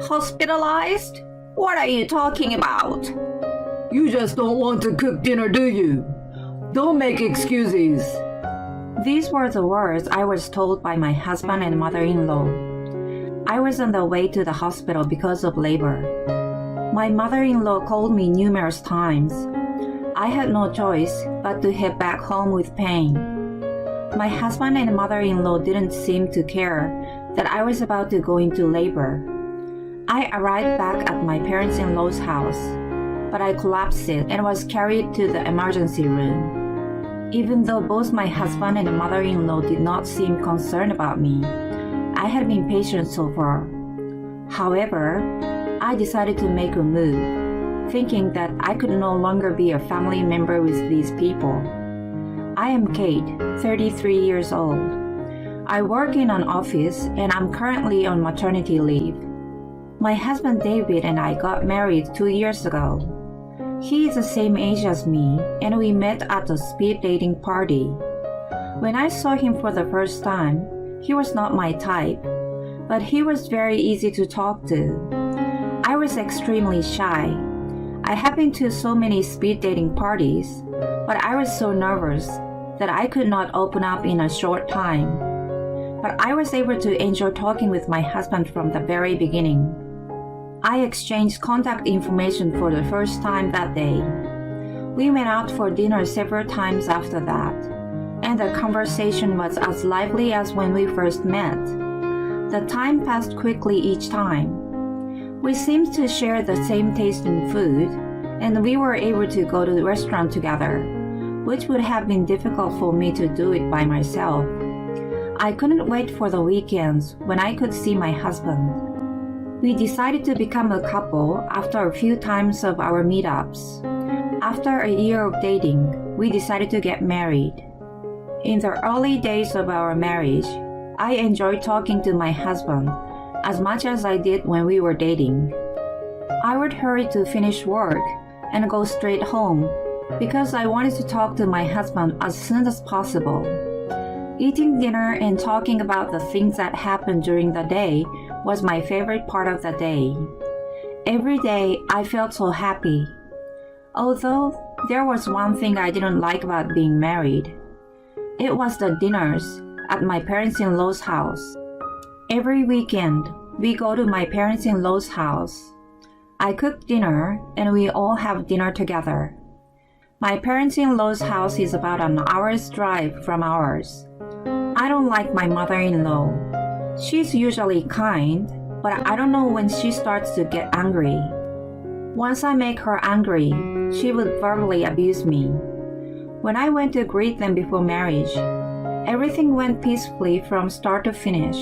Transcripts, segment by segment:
Hospitalized? What are you talking about? You just don't want to cook dinner, do you? Don't make excuses. These were the words I was told by my husband and mother-in-law. I was on the way to the hospital because of labor. My mother-in-law called me numerous times. I had no choice but to head back home with pain. My husband and mother-in-law didn't seem to care that I was about to go into labor. I arrived back at my parents-in-law's house, but I collapsed and was carried to the emergency room. Even though both my husband and mother-in-law did not seem concerned about me, I had been patient so far. However, I decided to make a move, thinking that I could no longer be a family member with these people. I am Kate, 33 years old. I work in an office and I'm currently on maternity leave. My husband David and I got married 2 years ago. He is the same age as me and we met at a speed dating party. When I saw him for the first time, he was not my type, but he was very easy to talk to. I was extremely shy. I have been to so many speed dating parties, but I was so nervous that I could not open up in a short time. But I was able to enjoy talking with my husband from the very beginning. I exchanged contact information for the first time that day. We went out for dinner several times after that, and the conversation was as lively as when we first met. The time passed quickly each time. We seemed to share the same taste in food, and we were able to go to the restaurant together, which would have been difficult for me to do it by myself. I couldn't wait for the weekends when I could see my husband. We decided to become a couple after a few times of our meetups. After a year of dating, we decided to get married. In the early days of our marriage, I enjoyed talking to my husband as much as I did when we were dating. I would hurry to finish work and go straight home because I wanted to talk to my husband as soon as possible. Eating dinner and talking about the things that happened during the day was my favorite part of the day. Every day I felt so happy. Although there was one thing I didn't like about being married. It was the dinners at my parents-in-law's house. Every weekend, we go to my parents-in-law's house. I cook dinner and we all have dinner together. My parents-in-law's house is about an hour's drive from ours. I don't like my mother-in-law. She's usually kind, but I don't know when she starts to get angry. Once I make her angry, she would verbally abuse me. When I went to greet them before marriage, everything went peacefully from start to finish.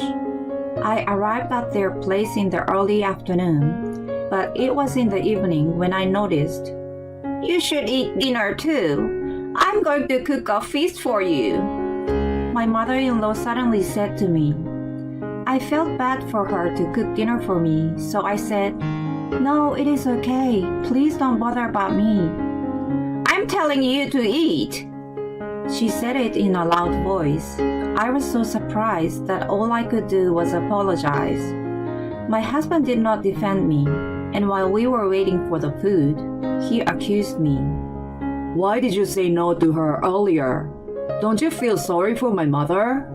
I arrived at their place in the early afternoon, but it was in the evening when I noticed, "You should eat dinner too. I'm going to cook a feast for you." My mother-in-law suddenly said to me. I felt bad for her to cook dinner for me, so I said, "No, it is okay. Please don't bother about me." "I'm telling you to eat." She said it in a loud voice. I was so surprised that all I could do was apologize. My husband did not defend me, and while we were waiting for the food, he accused me. Why did you say no to her earlier? Don't you feel sorry for my mother?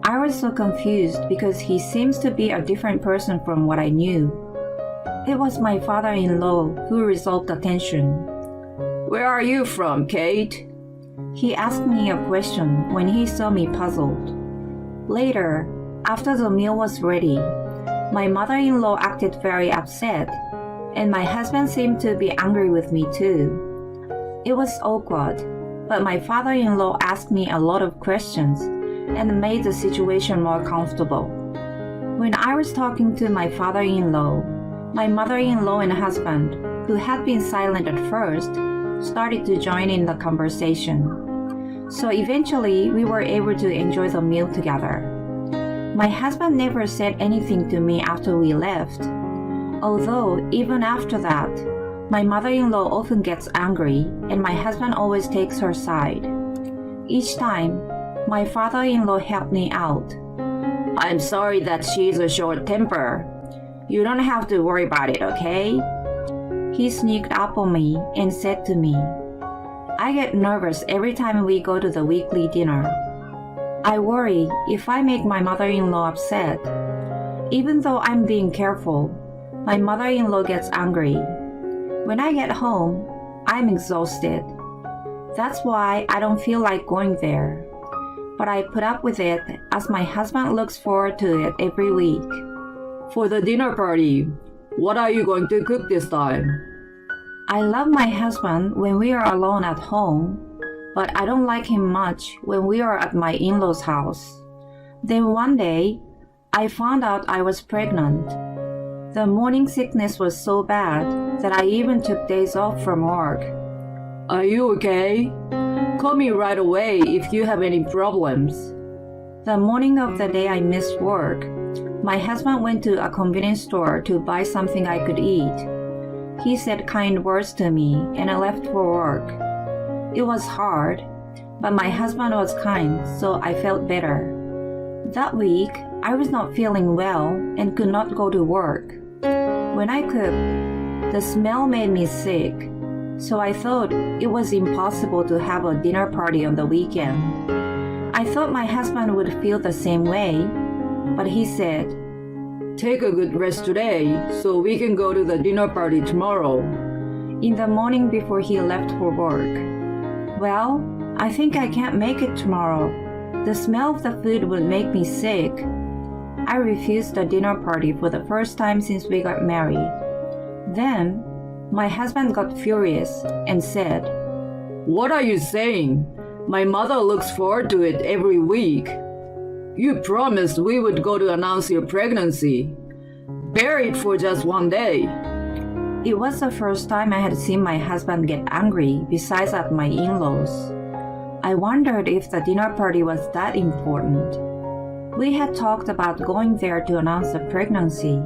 I was so confused because he seems to be a different person from what I knew. It was my father-in-law who resolved the tension. Where are you from, Kate? He asked me a question when he saw me puzzled. Later, after the meal was ready, my mother-in-law acted very upset, and my husband seemed to be angry with me too. It was awkward, but my father-in-law asked me a lot of questions and made the situation more comfortable. When I was talking to my father-in-law, my mother-in-law and husband, who had been silent at first, started to join in the conversation. So eventually, we were able to enjoy the meal together. My husband never said anything to me after we left. Although, even after that, my mother-in-law often gets angry and my husband always takes her side. Each time, my father-in-law helped me out. I'm sorry that she's a short temper. You don't have to worry about it, okay? He sneaked up on me and said to me, I get nervous every time we go to the weekly dinner. I worry if I make my mother-in-law upset. Even though I'm being careful, my mother-in-law gets angry. When I get home, I'm exhausted. That's why I don't feel like going there. But I put up with it as my husband looks forward to it every week. For the dinner party, what are you going to cook this time? I love my husband when we are alone at home, but I don't like him much when we are at my in-laws' house. Then one day, I found out I was pregnant. The morning sickness was so bad that I even took days off from work. Are you okay? Call me right away if you have any problems. The morning of the day I missed work, my husband went to a convenience store to buy something I could eat. He said kind words to me and I left for work. It was hard, but my husband was kind, so I felt better. That week, I was not feeling well and could not go to work. When I cooked, the smell made me sick, so I thought it was impossible to have a dinner party on the weekend. I thought my husband would feel the same way, but he said, Take a good rest today so we can go to the dinner party tomorrow. In the morning before he left for work. Well, I think I can't make it tomorrow. The smell of the food would make me sick. I refused the dinner party for the first time since we got married. Then, my husband got furious and said, What are you saying? My mother looks forward to it every week. You promised we would go to announce your pregnancy. Bear it for just one day. It was the first time I had seen my husband get angry besides at my in-laws. I wondered if the dinner party was that important. We had talked about going there to announce the pregnancy,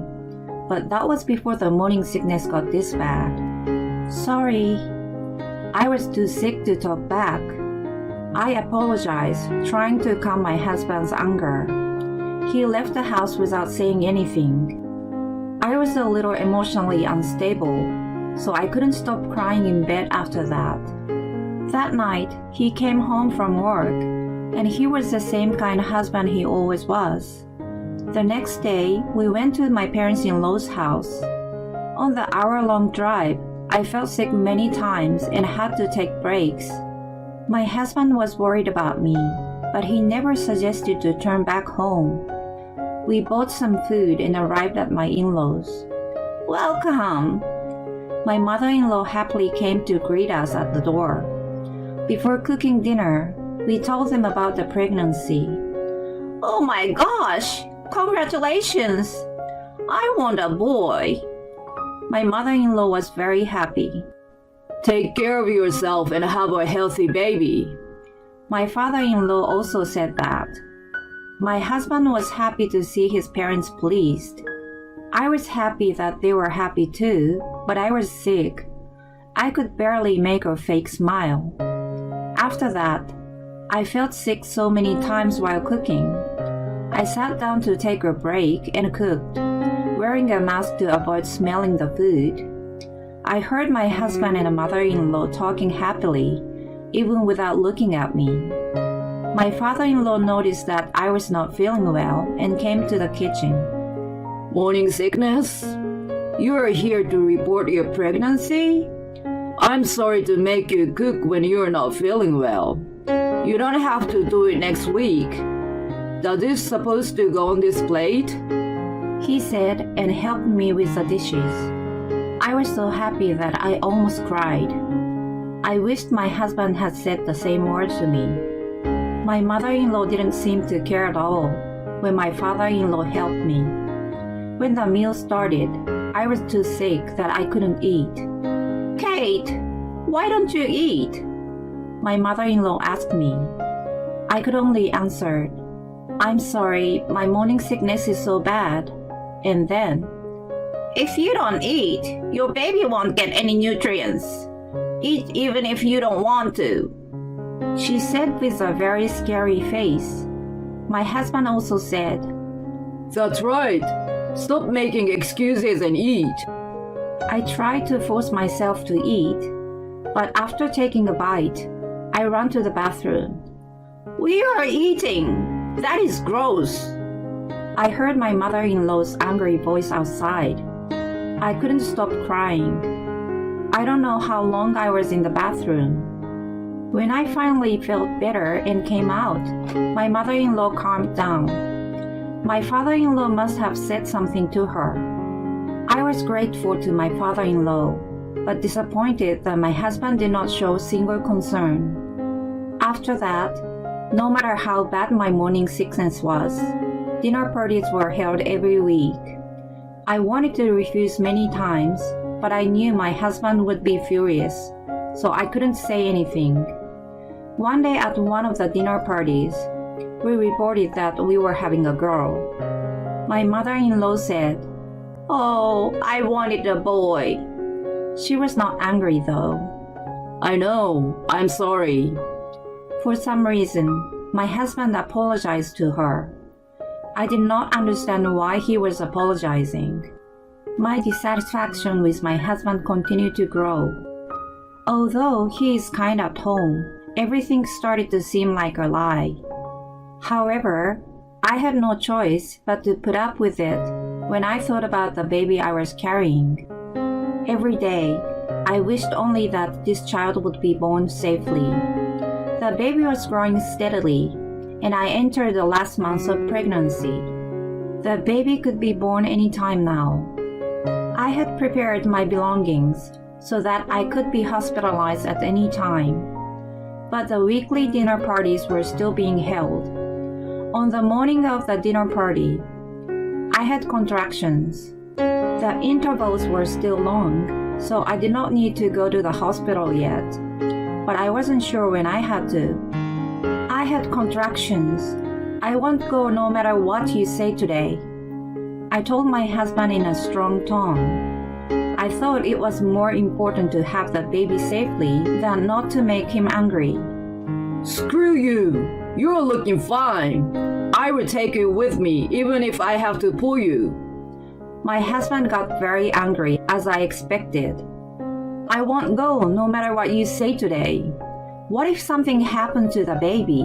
but that was before the morning sickness got this bad. Sorry. I was too sick to talk back. I apologized, trying to calm my husband's anger. He left the house without saying anything. I was a little emotionally unstable, so I couldn't stop crying in bed after that. That night, he came home from work, and he was the same kind of husband he always was. The next day, we went to my parents-in-law's house. On the hour-long drive, I felt sick many times and had to take breaks. My husband was worried about me, but he never suggested to turn back home. We bought some food and arrived at my in-laws. Welcome! My mother-in-law happily came to greet us at the door. Before cooking dinner, we told them about the pregnancy. Oh my gosh! Congratulations! I want a boy! My mother-in-law was very happy. Take care of yourself and have a healthy baby. My father-in-law also said that. My husband was happy to see his parents pleased. I was happy that they were happy too, but I was sick. I could barely make a fake smile. After that, I felt sick so many times while cooking. I sat down to take a break and cooked, wearing a mask to avoid smelling the food. I heard my husband and mother-in-law talking happily, even without looking at me. My father-in-law noticed that I was not feeling well and came to the kitchen. Morning sickness? You are here to report your pregnancy? I'm sorry to make you cook when you're not feeling well. You don't have to do it next week. Does this supposed to go on this plate? He said and helped me with the dishes. I was so happy that I almost cried. I wished my husband had said the same words to me. My mother-in-law didn't seem to care at all when my father-in-law helped me. When the meal started, I was too sick that I couldn't eat. Kate, why don't you eat? My mother-in-law asked me. I could only answer, I'm sorry, my morning sickness is so bad. And then, if you don't eat, your baby won't get any nutrients. Eat even if you don't want to. She said with a very scary face. My husband also said, That's right. Stop making excuses and eat. I tried to force myself to eat, but after taking a bite, I ran to the bathroom. We are eating. That is gross. I heard my mother-in-law's angry voice outside. I couldn't stop crying. I don't know how long I was in the bathroom. When I finally felt better and came out, my mother-in-law calmed down. My father-in-law must have said something to her. I was grateful to my father-in-law, but disappointed that my husband did not show single concern. After that, no matter how bad my morning sickness was, dinner parties were held every week. I wanted to refuse many times, but I knew my husband would be furious, so I couldn't say anything. One day at one of the dinner parties, we reported that we were having a girl. My mother-in-law said, "Oh, I wanted a boy." She was not angry though. I know. I'm sorry. For some reason, my husband apologized to her. I did not understand why he was apologizing. My dissatisfaction with my husband continued to grow. Although he is kind at home, everything started to seem like a lie. However, I had no choice but to put up with it when I thought about the baby I was carrying. Every day, I wished only that this child would be born safely. The baby was growing steadily, and I entered the last months of pregnancy. The baby could be born any time now. I had prepared my belongings so that I could be hospitalized at any time. But the weekly dinner parties were still being held. On the morning of the dinner party, I had contractions. The intervals were still long, so I did not need to go to the hospital yet. But I wasn't sure when I had to. I had contractions. I won't go no matter what you say today. I told my husband in a strong tone. I thought it was more important to have the baby safely than not to make him angry. Screw you! You're looking fine. I will take you with me even if I have to pull you. My husband got very angry, as I expected. I won't go no matter what you say today. What if something happened to the baby?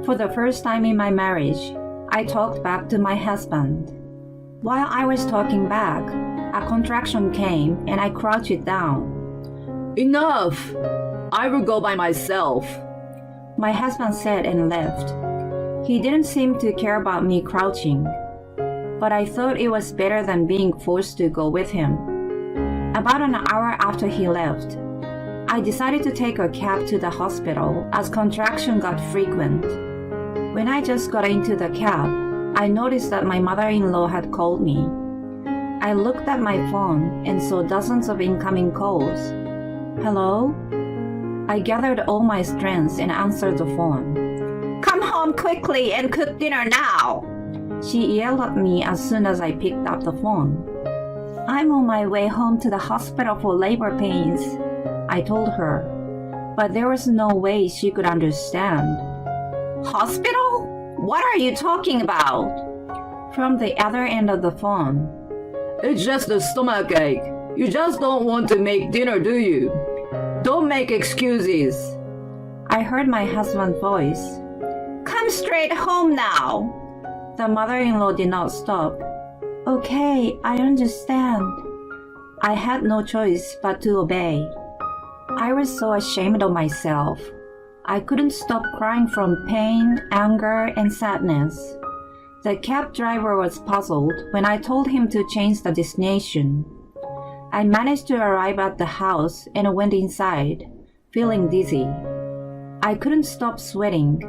For the first time in my marriage, I talked back to my husband. While I was talking back, a contraction came and I crouched down. Enough! I will go by myself. My husband said and left. He didn't seem to care about me crouching, but I thought it was better than being forced to go with him. About an hour after he left, I decided to take a cab to the hospital as contraction got frequent. When I just got into the cab, I noticed that my mother-in-law had called me. I looked at my phone and saw dozens of incoming calls. Hello? I gathered all my strength and answered the phone. "Come home quickly and cook dinner now!" She yelled at me as soon as I picked up the phone. "I'm on my way home to the hospital for labor pains," I told her, but there was no way she could understand. "Hospital? What are you talking about?" From the other end of the phone. It's just a stomachache. You just don't want to make dinner, do you? Don't make excuses. I heard my husband's voice. "Come straight home now." The mother-in-law did not stop. "Okay, I understand." I had no choice but to obey. I was so ashamed of myself. I couldn't stop crying from pain, anger, and sadness. The cab driver was puzzled when I told him to change the destination. I managed to arrive at the house and went inside, feeling dizzy. I couldn't stop sweating.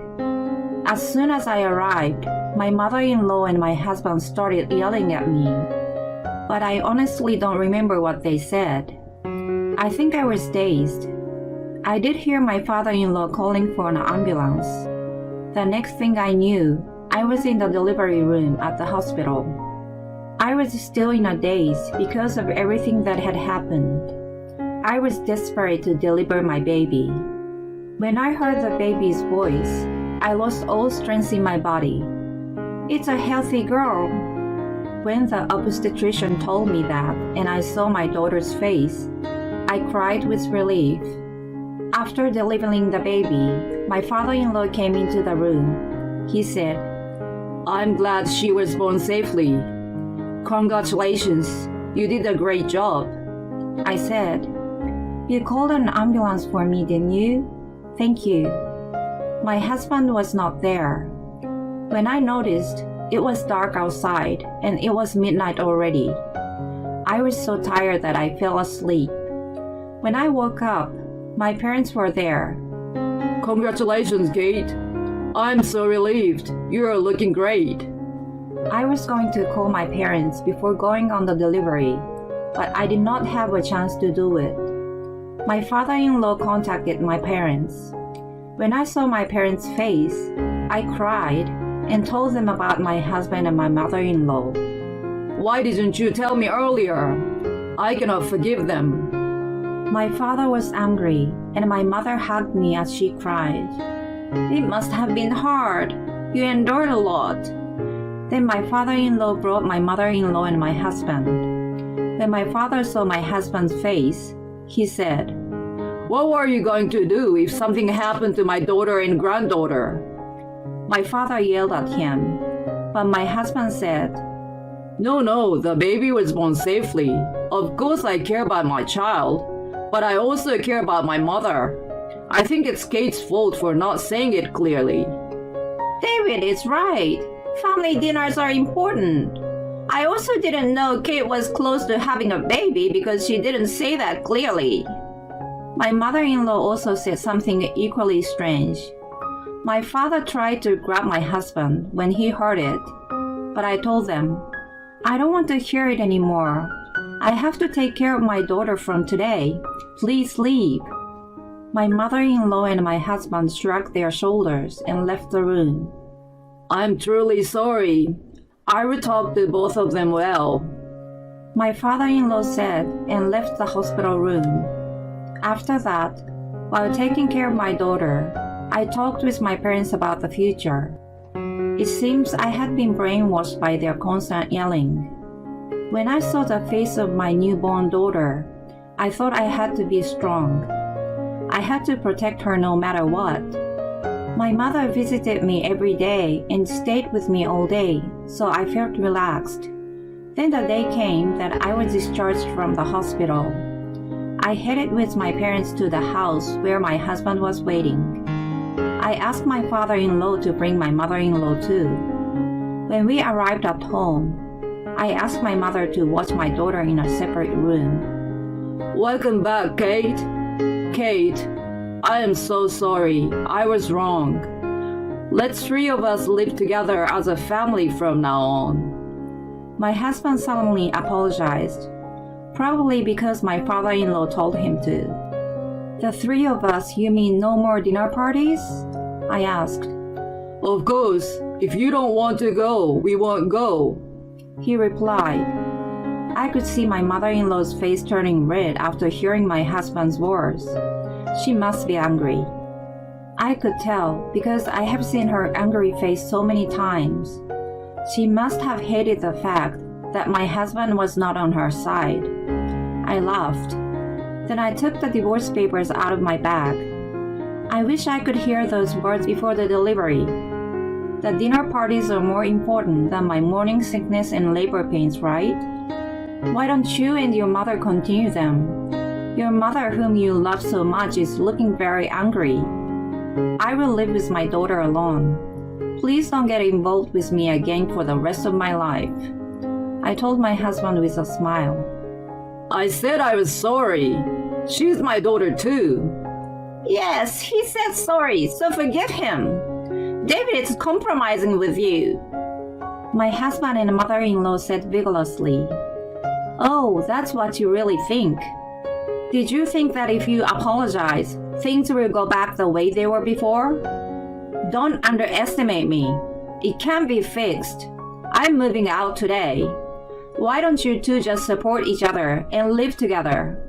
As soon as I arrived, my mother-in-law and my husband started yelling at me. But I honestly don't remember what they said. I think I was dazed. I did hear my father-in-law calling for an ambulance. The next thing I knew, I was in the delivery room at the hospital. I was still in a daze because of everything that had happened. I was desperate to deliver my baby. When I heard the baby's voice, I lost all strength in my body. "It's a healthy girl." When the obstetrician told me that and I saw my daughter's face, I cried with relief. After delivering the baby, my father-in-law came into the room. He said, I'm glad she was born safely. Congratulations, you did a great job. I said, You called an ambulance for me, didn't you? Thank you. My husband was not there. When I noticed, it was dark outside and it was midnight already. I was so tired that I fell asleep. When I woke up, my parents were there. Congratulations, Kate. I'm so relieved. You're looking great. I was going to call my parents before going on the delivery, but I did not have a chance to do it. My father-in-law contacted my parents. When I saw my parents' face, I cried and told them about my husband and my mother-in-law. Why didn't you tell me earlier? I cannot forgive them. My father was angry, and my mother hugged me as she cried. It must have been hard. You endured a lot. Then my father-in-law brought my mother-in-law and my husband. When my father saw my husband's face, he said, What were you going to do if something happened to my daughter and granddaughter? My father yelled at him, but my husband said, No, the baby was born safely. Of course I care about my child, but I also care about my mother. I think it's Kate's fault for not saying it clearly. David is right. Family dinners are important. I also didn't know Kate was close to having a baby because she didn't say that clearly. My mother-in-law also said something equally strange. My father tried to grab my husband when he heard it, but I told them, I don't want to hear it anymore. I have to take care of my daughter from today. Please leave. My mother-in-law and my husband shrugged their shoulders and left the room. I'm truly sorry. I will talk to both of them well. My father-in-law said and left the hospital room. After that, while taking care of my daughter, I talked with my parents about the future. It seems I had been brainwashed by their constant yelling. When I saw the face of my newborn daughter, I thought I had to be strong. I had to protect her no matter what. My mother visited me every day and stayed with me all day, so I felt relaxed. Then the day came that I was discharged from the hospital. I headed with my parents to the house where my husband was waiting. I asked my father-in-law to bring my mother-in-law too. When we arrived at home, I asked my mother to watch my daughter in a separate room. Welcome back, Kate. Kate, I am so sorry. I was wrong. Let's three of us live together as a family from now on. My husband suddenly apologized, probably because my father-in-law told him to. The three of us, you mean no more dinner parties? I asked. Of course, if you don't want to go, we won't go. He replied. I could see my mother-in-law's face turning red after hearing my husband's words. She must be angry. I could tell because I have seen her angry face so many times. She must have hated the fact that my husband was not on her side. I laughed. Then I took the divorce papers out of my bag. I wish I could hear those words before the delivery. The dinner parties are more important than my morning sickness and labor pains, right? Why don't you and your mother continue them? Your mother, whom you love so much, is looking very angry. I will live with my daughter alone. Please don't get involved with me again for the rest of my life. I told my husband with a smile. I said I was sorry. She's my daughter too. Yes, he said sorry, so forgive him. David is compromising with you. My husband and mother-in-law said vigorously. Oh, that's what you really think. Did you think that if you apologize, things will go back the way they were before? Don't underestimate me. It can be fixed. I'm moving out today. Why don't you two just support each other and live together?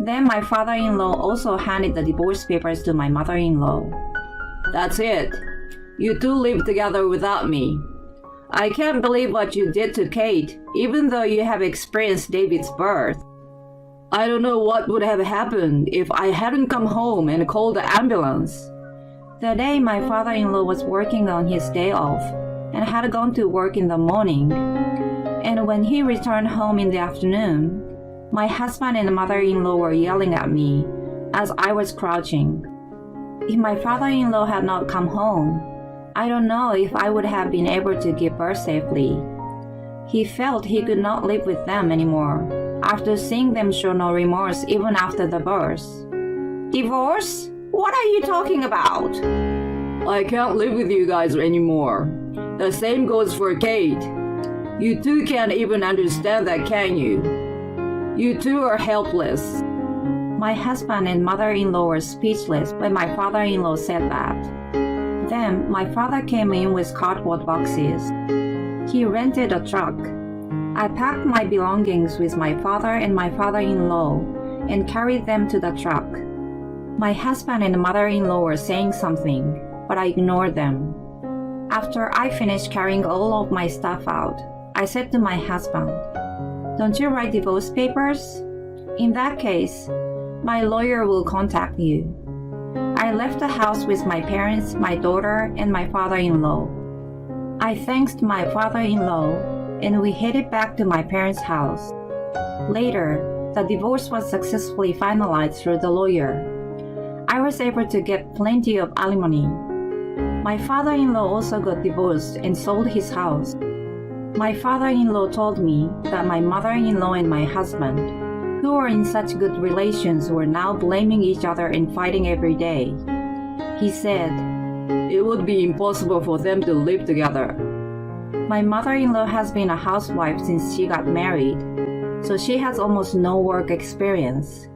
Then my father-in-law also handed the divorce papers to my mother-in-law. That's it. You two live together without me. I can't believe what you did to Kate, even though you have experienced David's birth. I don't know what would have happened if I hadn't come home and called the ambulance. The day my father-in-law was working on his day off and had gone to work in the morning, and when he returned home in the afternoon, my husband and mother-in-law were yelling at me as I was crouching. If my father-in-law had not come home, I don't know if I would have been able to give birth safely. He felt he could not live with them anymore after seeing them show no remorse even after the birth. Divorce? What are you talking about? I can't live with you guys anymore. The same goes for Kate. You two can't even understand that, can you? You two are helpless. My husband and mother-in-law were speechless when my father-in-law said that. Then my father came in with cardboard boxes. He rented a truck. I packed my belongings with my father and my father-in-law and carried them to the truck. My husband and mother-in-law were saying something, but I ignored them. After I finished carrying all of my stuff out, I said to my husband, "Don't you write divorce papers? In that case, my lawyer will contact you." I left the house with my parents, my daughter, and my father-in-law. I thanked my father-in-law, and we headed back to my parents' house. Later, the divorce was successfully finalized through the lawyer. I was able to get plenty of alimony. My father-in-law also got divorced and sold his house. My father-in-law told me that my mother-in-law and my husband, who were in such good relations, were now blaming each other and fighting every day. He said, "It would be impossible for them to live together." My mother-in-law has been a housewife since she got married, so she has almost no work experience.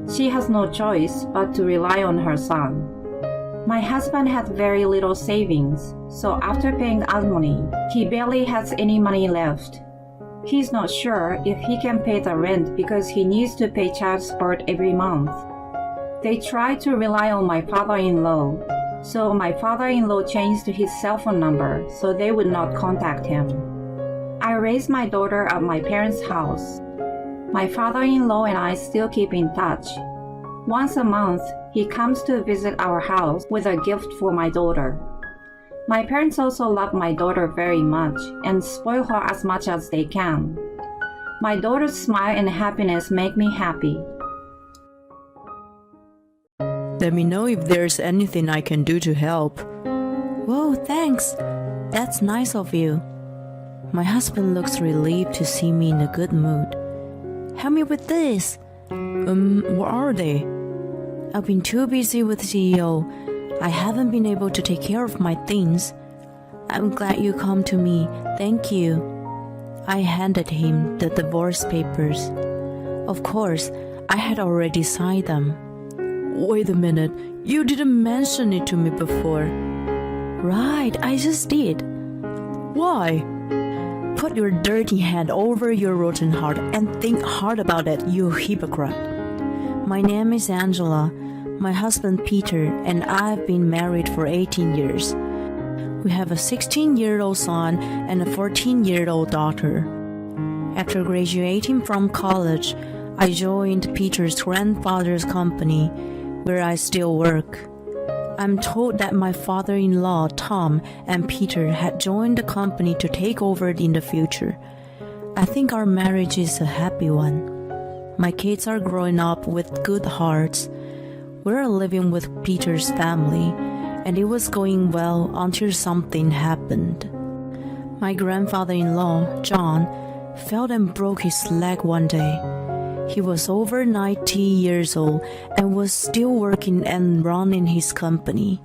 She has no choice but to rely on her son. My husband had very little savings, so after paying alimony, he barely has any money left. He's not sure if he can pay the rent because he needs to pay child support every month. They tried to rely on my father-in-law, so my father-in-law changed his cell phone number so they would not contact him. I raised my daughter at my parents' house. My father-in-law and I still keep in touch. Once a month, he comes to visit our house with a gift for my daughter. My parents also love my daughter very much and spoil her as much as they can. My daughter's smile and happiness make me happy. Let me know if there's anything I can do to help. Whoa, thanks. That's nice of you. My husband looks relieved to see me in a good mood. Help me with this. What are they? I've been too busy with CEO. I haven't been able to take care of my things. I'm glad you come to me. Thank you. I handed him the divorce papers. Of course, I had already signed them. Wait a minute, you didn't mention it to me before. Right, I just did. Why? Put your dirty hand over your rotten heart and think hard about it, you hypocrite. My name is Angela. My husband Peter and I have been married for 18 years. We have a 16-year-old son and a 14-year-old daughter. After graduating from college, I joined Peter's grandfather's company, where I still work. I'm told that my father-in-law, Tom, and Peter had joined the company to take over in the future. I think our marriage is a happy one. My kids are growing up with good hearts. We're living with Peter's family, and it was going well until something happened. My grandfather-in-law, John, fell and broke his leg one day. He was over 90 years old and was still working and running his company.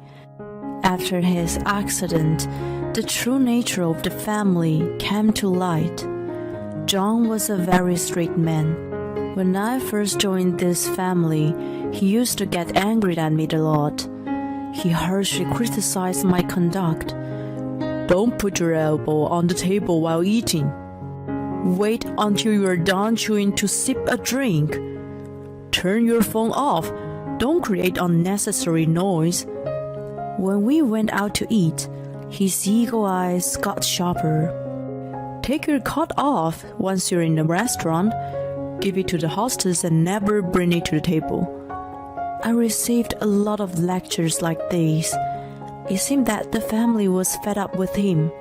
After his accident, the true nature of the family came to light. John was a very strict man. When I first joined this family, he used to get angry at me a lot. He harshly criticized my conduct. Don't put your elbow on the table while eating. Wait until you are done chewing to sip a drink. Turn your phone off. Don't create unnecessary noise. When we went out to eat, His eagle eyes got sharper. Take your coat off once you're in the restaurant. Give it to the hostess and never bring it to the table. I received a lot of lectures like these. It seemed that the family was fed up with him.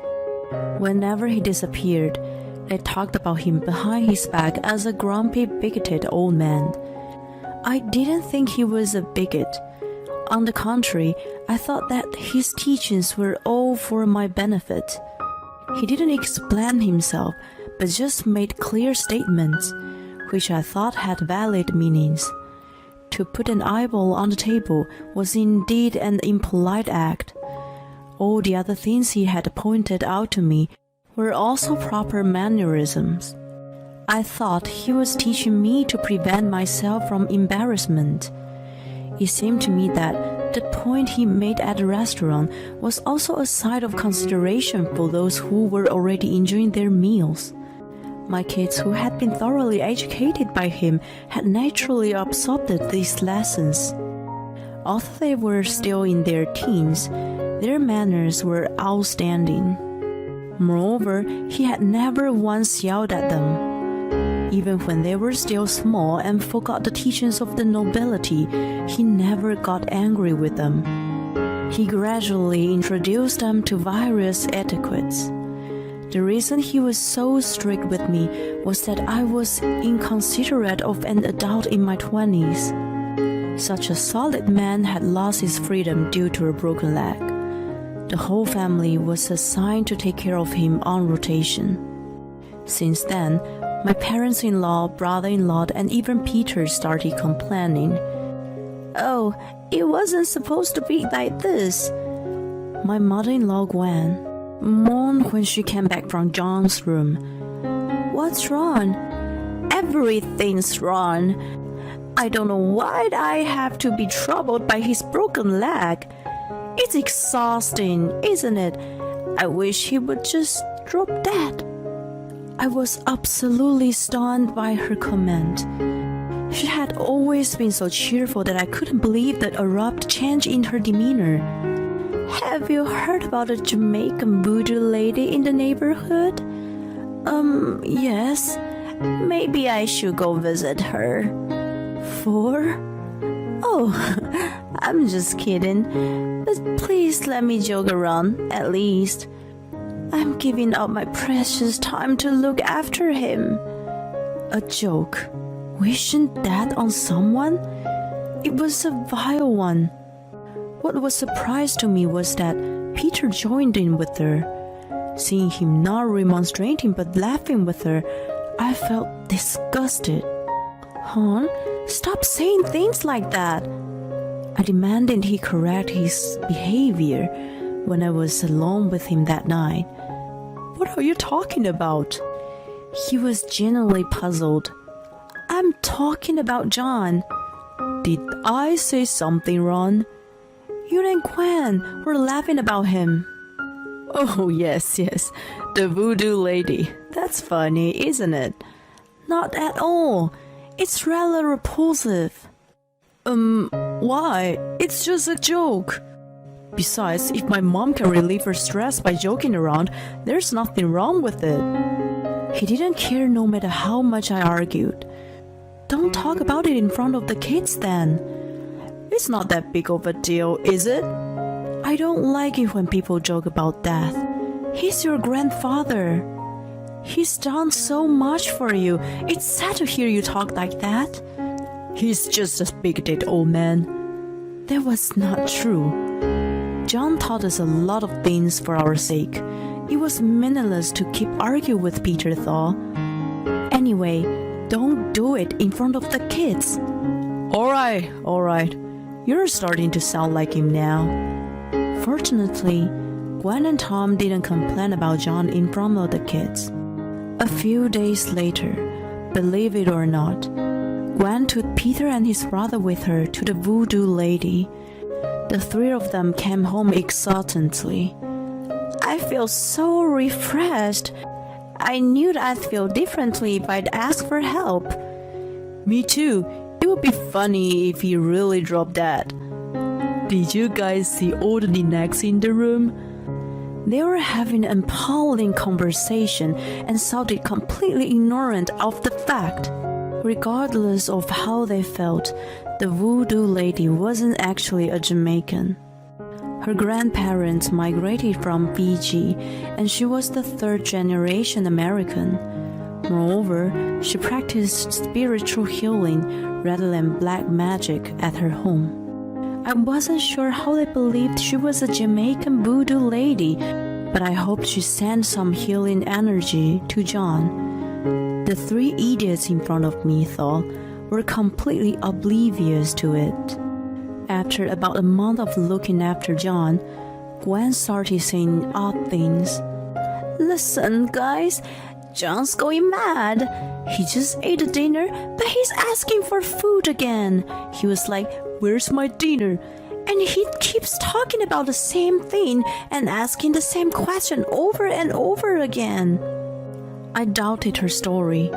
Whenever he disappeared, they talked about him behind his back as a grumpy, bigoted old man. I didn't think he was a bigot. On the contrary, I thought that his teachings were all for my benefit. He didn't explain himself, but just made clear statements, which I thought had valid meanings. To put an eyeball on the table was indeed an impolite act. All the other things he had pointed out to me were also proper mannerisms. I thought he was teaching me to prevent myself from embarrassment. It seemed to me that the point he made at the restaurant was also a sign of consideration for those who were already enjoying their meals. My kids, who had been thoroughly educated by him, had naturally absorbed these lessons. Although they were still in their teens, their manners were outstanding. Moreover, he had never once yelled at them. Even when they were still small and forgot the teachings of the nobility, he never got angry with them. He gradually introduced them to various etiquettes. The reason he was so strict with me was that I was inconsiderate of an adult in my 20s. Such a solid man had lost his freedom due to a broken leg. The whole family was assigned to take care of him on rotation. Since then, my parents-in-law, brother-in-law, and even Peter started complaining. "Oh, it wasn't supposed to be like this." My mother-in-law, Gwen, moaned when she came back from John's room. "What's wrong?" "Everything's wrong. I don't know why I have to be troubled by his broken leg. It's exhausting, isn't it? I wish he would just drop dead." I was absolutely stunned by her comment. She had always been so cheerful that I couldn't believe the abrupt change in her demeanor. "Have you heard about a Jamaican voodoo lady in the neighborhood?" Yes. Maybe I should go visit her." "For?" "Oh, I'm just kidding. But please let me joke around, at least. I'm giving up my precious time to look after him." A joke? Wishing death on someone? It was a vile one. What was surprise to me was that Peter joined in with her. Seeing him not remonstrating but laughing with her, I felt disgusted. "Hon, stop saying things like that." I demanded he correct his behavior when I was alone with him that night. "What are you talking about?" He was genuinely puzzled. "I'm talking about John." "Did I say something wrong?" "You and Gwen were laughing about him." "Oh, yes, the voodoo lady. That's funny, isn't it?" "Not at all. It's rather repulsive." Why? It's just a joke." "Besides, if my mom can relieve her stress by joking around, there's nothing wrong with it." He didn't care no matter how much I argued. "Don't talk about it in front of the kids then." "It's not that big of a deal, is it?" "I don't like it when people joke about death. He's your grandfather. He's done so much for you. It's sad to hear you talk like that." "He's just a bigoted old man." That was not true. John taught us a lot of things for our sake. It was meaningless to keep arguing with Peter thought. "Anyway, don't do it in front of the kids." All right. You're starting to sound like him now." Fortunately, Gwen and Tom didn't complain about John in front of the kids. A few days later, believe it or not, Gwen took Peter and his brother with her to the voodoo lady. The three of them came home exultantly. "I feel so refreshed. I knew I'd feel differently if I'd ask for help." "Me too. It would be funny if he really dropped dead." "Did you guys see all the knickknacks in the room?" They were having an appalling conversation and sounded completely ignorant of the fact. Regardless of how they felt, the voodoo lady wasn't actually a Jamaican. Her grandparents migrated from Fiji, and she was the third-generation American. Moreover, she practiced spiritual healing rather than black magic at her home. I wasn't sure how they believed she was a Jamaican voodoo lady, but I hoped she sent some healing energy to John. The three idiots in front of me, though, were completely oblivious to it. After about a month of looking after John, Gwen started saying odd things. Listen, guys, John's going mad. He just ate a dinner, but he's asking for food again. He was like, "Where's my dinner?" And he keeps talking about the same thing and asking the same question over and over again. I doubted her story.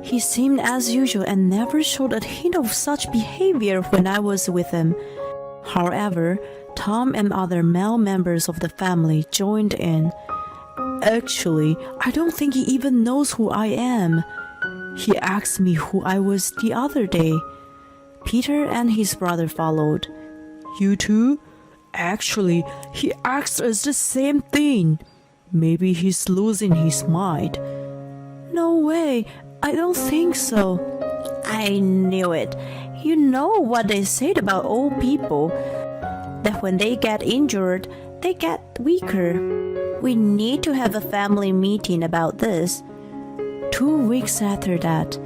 He seemed as usual and never showed a hint of such behavior when I was with him. However, Tom and other male members of the family joined in. Actually, I don't think he even knows who I am. He asked me who I was the other day. Peter and his brother followed. You too? Actually, he asked us the same thing. Maybe he's losing his mind. No way, I don't think so. I knew it. You know what they said about old people, that when they get injured, they get weaker. We need to have a family meeting about this. 2 weeks after that,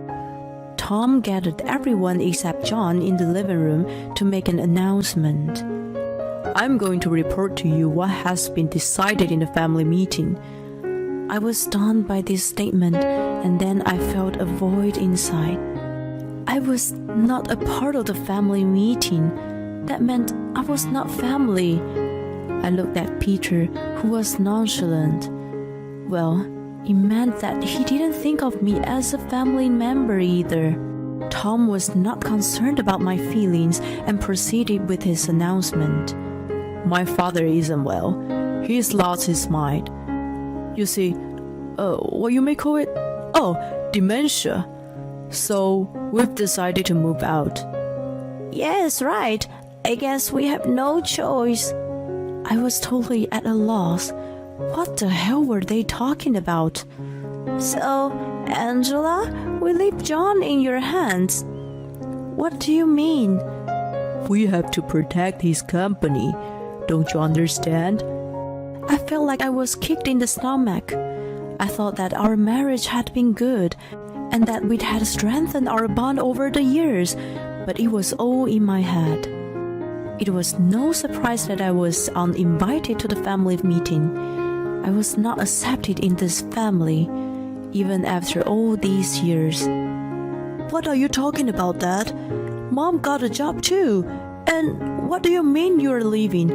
Tom gathered everyone except John in the living room to make an announcement. I'm going to report to you what has been decided in the family meeting. I was stunned by this statement, and then I felt a void inside. I was not a part of the family meeting. That meant I was not family. I looked at Peter, who was nonchalant. Well, it meant that he didn't think of me as a family member either. Tom was not concerned about my feelings and proceeded with his announcement. My father isn't well. He's lost his mind. You see, what you may call it? Oh, dementia. So, we've decided to move out. Yes, right. I guess we have no choice. I was totally at a loss. What the hell were they talking about? So, Angela, we leave John in your hands. What do you mean? We have to protect his company. Don't you understand? I felt like I was kicked in the stomach. I thought that our marriage had been good and that we'd had strengthened our bond over the years, but it was all in my head. It was no surprise that I was uninvited to the family meeting. I was not accepted in this family, even after all these years. What are you talking about, Dad? Mom got a job too. And what do you mean you're leaving?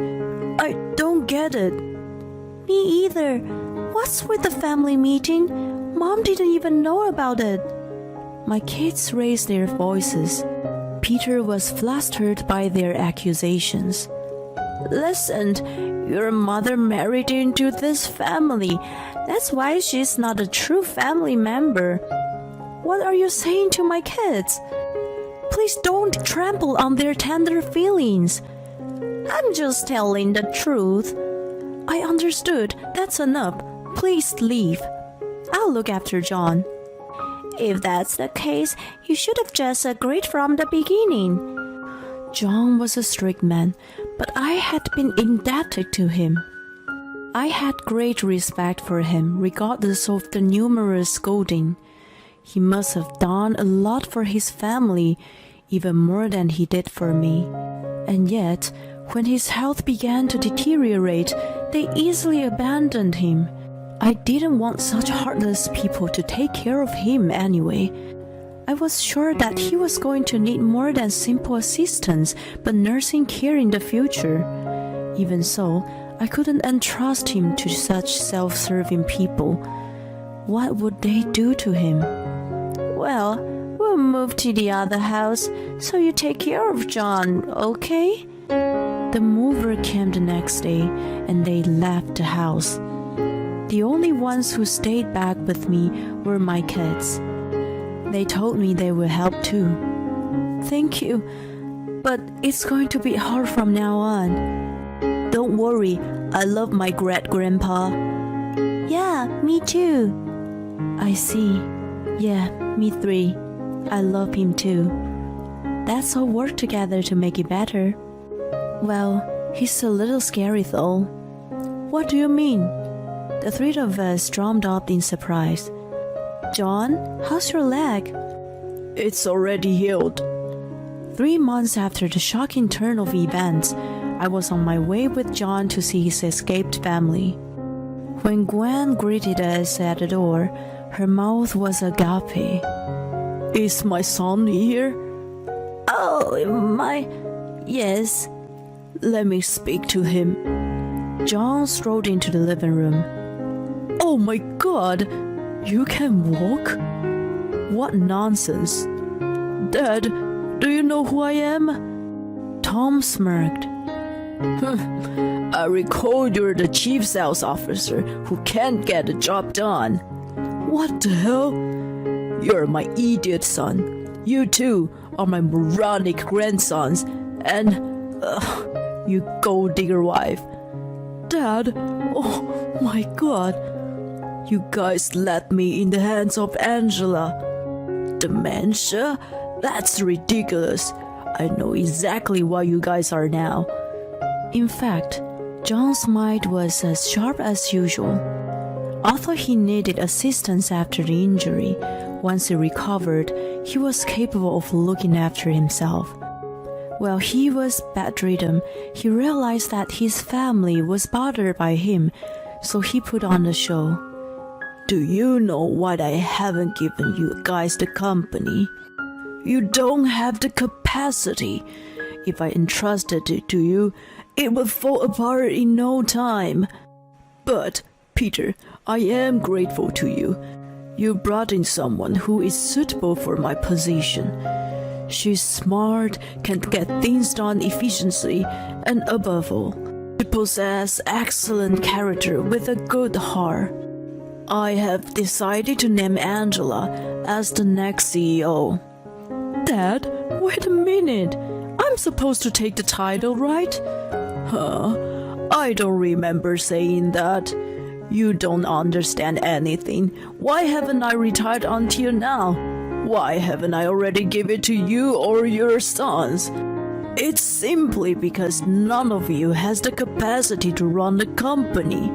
I don't get it. Me either. What's with the family meeting? Mom didn't even know about it. My kids raised their voices. Peter was flustered by their accusations. Listen, your mother married into this family. That's why she's not a true family member. What are you saying to my kids? Please don't trample on their tender feelings. I'm just telling the truth. I understood. That's enough. Please leave. I'll look after John. If that's the case, you should have just agreed from the beginning. John was a strict man, but I had been indebted to him. I had great respect for him, regardless of the numerous scolding. He must have done a lot for his family, even more than he did for me. And yet, when his health began to deteriorate, they easily abandoned him. I didn't want such heartless people to take care of him anyway. I was sure that he was going to need more than simple assistance, but nursing care in the future. Even so, I couldn't entrust him to such self-serving people. What would they do to him? Well, we'll move to the other house, so you take care of John, okay? The mover came the next day, and they left the house. The only ones who stayed back with me were my kids. They told me they will help too. Thank you, but it's going to be hard from now on. Don't worry, I love my great-grandpa. Yeah, me too. I see. Yeah, me three. I love him too. Let's all work together to make it better. Well, he's a little scary though. What do you mean? The three of us stormed up in surprise. John, how's your leg? It's already healed. 3 months after the shocking turn of events, I was on my way with John to see his escaped family. When Gwen greeted us at the door, her mouth was agape. Is my son here? Oh, yes. Let me speak to him. John strolled into the living room. Oh my God, you can walk? What nonsense. Dad, do you know who I am? Tom smirked. I recall you're the chief sales officer who can't get the job done. What the hell? You're my idiot son. You two are my moronic grandsons. And, you gold digger wife. Dad, oh my God. You guys left me in the hands of Angela. Dementia? That's ridiculous. I know exactly what you guys are now. In fact, John's mind was as sharp as usual. Although he needed assistance after the injury, once he recovered, he was capable of looking after himself. While he was bedridden, he realized that his family was bothered by him, so he put on the show. Do you know why I haven't given you guys the company? You don't have the capacity. If I entrusted it to you, it would fall apart in no time. But, Peter, I am grateful to you. You brought in someone who is suitable for my position. She's smart, can get things done efficiently, and above all, she possesses excellent character with a good heart. I have decided to name Angela as the next CEO. Dad, wait a minute. I'm supposed to take the title, right? I don't remember saying that. You don't understand anything. Why haven't I retired until now? Why haven't I already given it to you or your sons? It's simply because none of you has the capacity to run the company.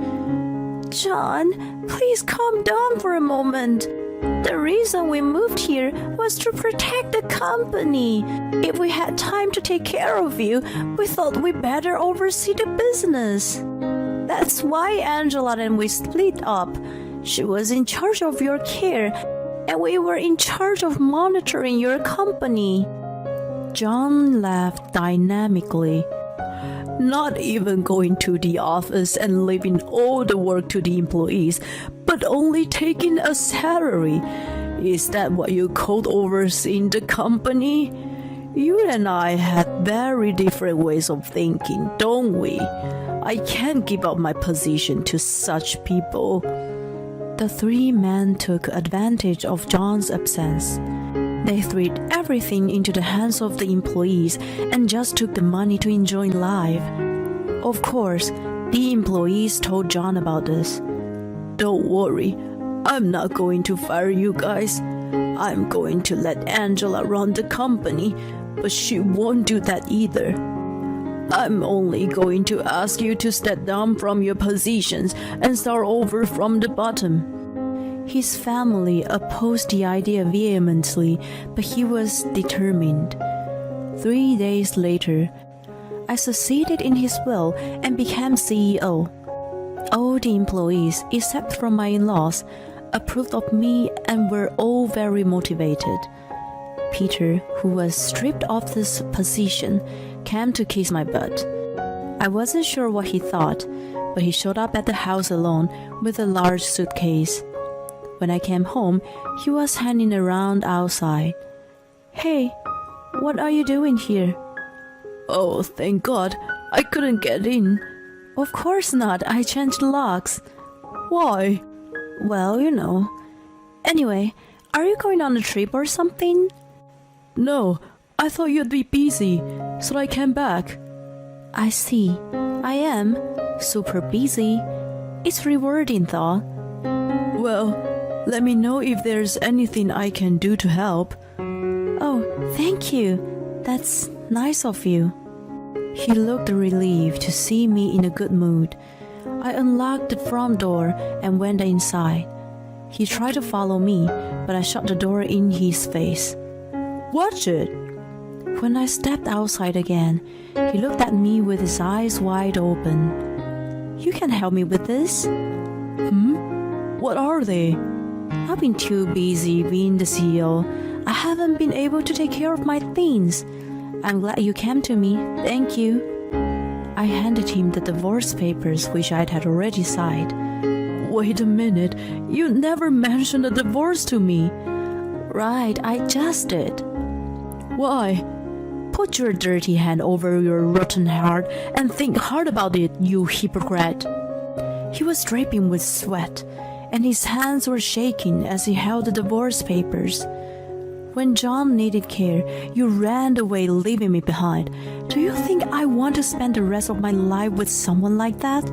John, please calm down for a moment. The reason we moved here was to protect the company. If we had time to take care of you, we thought we better oversee the business. That's why Angela and we split up. She was in charge of your care, and we were in charge of monitoring your company. John laughed dynamically. Not even going to the office and leaving all the work to the employees, but only taking a salary. Is that what you called overseeing the company? You and I had very different ways of thinking, don't we? I can't give up my position to such people. The three men took advantage of John's absence. They threw everything into the hands of the employees and just took the money to enjoy life. Of course, the employees told John about this. Don't worry, I'm not going to fire you guys. I'm going to let Angela run the company, but she won't do that either. I'm only going to ask you to step down from your positions and start over from the bottom. His family opposed the idea vehemently, but he was determined. 3 days later, I succeeded in his will and became CEO. All the employees, except for my in-laws, approved of me and were all very motivated. Peter, who was stripped of this position, came to kiss my butt. I wasn't sure what he thought, but he showed up at the house alone with a large suitcase. When I came home, he was hanging around outside. Hey, what are you doing here? Oh, thank God, I couldn't get in. Of course not, I changed locks. Why? Well, you know. Anyway, are you going on a trip or something? No, I thought you'd be busy, so I came back. I see. I am super busy. It's rewarding though. Well, let me know if there's anything I can do to help. Oh, thank you. That's nice of you. He looked relieved to see me in a good mood. I unlocked the front door and went inside. He tried to follow me, but I shut the door in his face. Watch it! When I stepped outside again, he looked at me with his eyes wide open. You can help me with this? What are they? I've been too busy being the CEO. I haven't been able to take care of my things. I'm glad you came to me. Thank you. I handed him the divorce papers which I had already signed. Wait a minute. You never mentioned a divorce to me. Right, I just did. Why? Put your dirty hand over your rotten heart and think hard about it, you hypocrite. He was dripping with sweat, and his hands were shaking as he held the divorce papers. When John needed care, you ran away, leaving me behind. Do you think I want to spend the rest of my life with someone like that?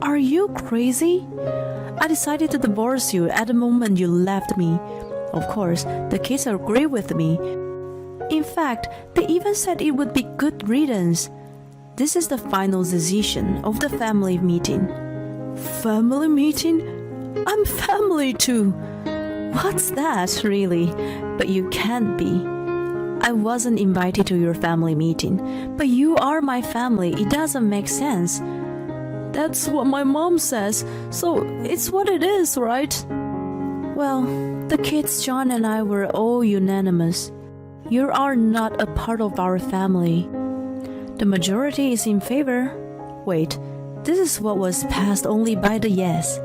Are you crazy? I decided to divorce you at the moment you left me. Of course, the kids agree with me. In fact, they even said it would be good riddance. This is the final decision of the family meeting. Family meeting? I'm family too. What's that, really? But you can't be. I wasn't invited to your family meeting, but you are my family. It doesn't make sense. That's what my mom says, so it's what it is, right? Well, the kids, John and I were all unanimous. You are not a part of our family. The majority is in favor. Wait, this is what was passed only by the yes.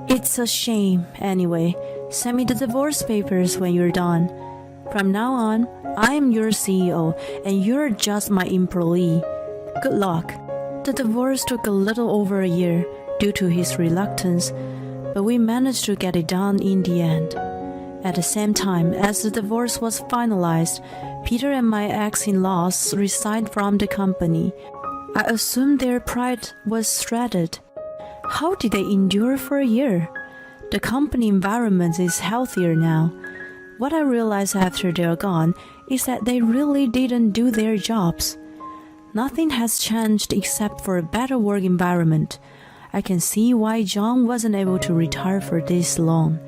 It's a shame. Anyway, send me the divorce papers when you're done. From now on, I am your CEO and you're just my employee. Good luck. The divorce took a little over a year due to his reluctance, but we managed to get it done in the end. At the same time as the divorce was finalized, Peter and my ex-in-laws resigned from the company. I assumed their pride was shredded. How did they endure for a year? The company environment is healthier now. What I realized after they're gone is that they really didn't do their jobs. Nothing has changed except for a better work environment. I can see why John wasn't able to retire for this long.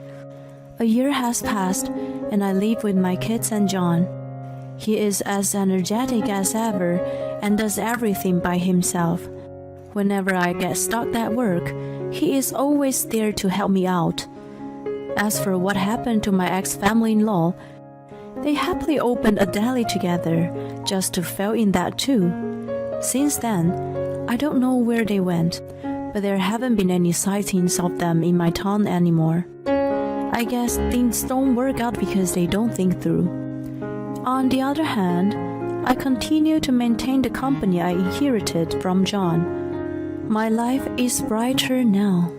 A year has passed, and I live with my kids and John. He is as energetic as ever and does everything by himself. Whenever I get stuck at work, he is always there to help me out. As for what happened to my ex-family-in-law, they happily opened a deli together just to fail in that too. Since then, I don't know where they went, but there haven't been any sightings of them in my town anymore. I guess things don't work out because they don't think through. On the other hand, I continue to maintain the company I inherited from John. My life is brighter now.